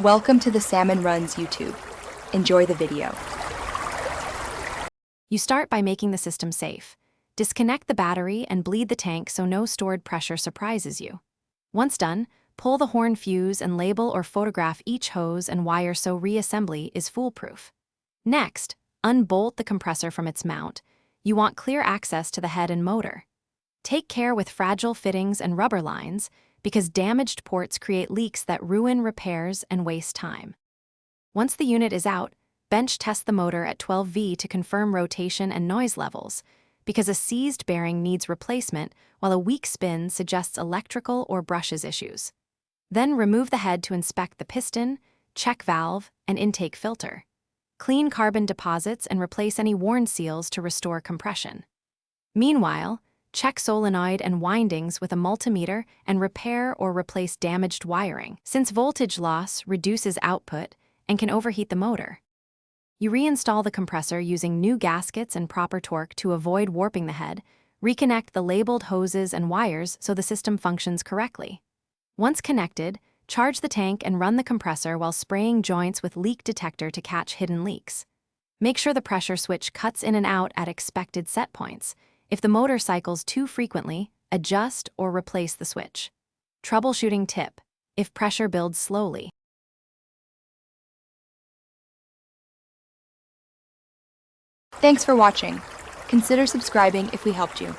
Welcome to the Salmon Runs YouTube. Enjoy the video. You start by making the system safe. Disconnect the battery and bleed the tank so no stored pressure surprises you. Once done, pull the horn fuse and label or photograph each hose and wire so reassembly is foolproof. Next, unbolt the compressor from its mount. You want clear access to the head and motor. Take care with fragile fittings and rubber lines because damaged ports create leaks that ruin repairs and waste time. Once the unit is out, bench test the motor at 12V to confirm rotation and noise levels, because a seized bearing needs replacement while a weak spin suggests electrical or brushes issues. Then remove the head to inspect the piston, check valve, and intake filter. Clean carbon deposits and replace any worn seals to restore compression. Meanwhile, check solenoid and windings with a multimeter and repair or replace damaged wiring, since voltage loss reduces output and can overheat the motor. You reinstall the compressor using new gaskets and proper torque to avoid warping the head, reconnect the labeled hoses and wires so the system functions correctly. Once connected, charge the tank and run the compressor while spraying joints with leak detector to catch hidden leaks. Make sure the pressure switch cuts in and out at expected set points. If the motor cycles too frequently, adjust or replace the switch. Troubleshooting tip: if pressure builds slowly. Thanks for watching. Consider subscribing if we helped you.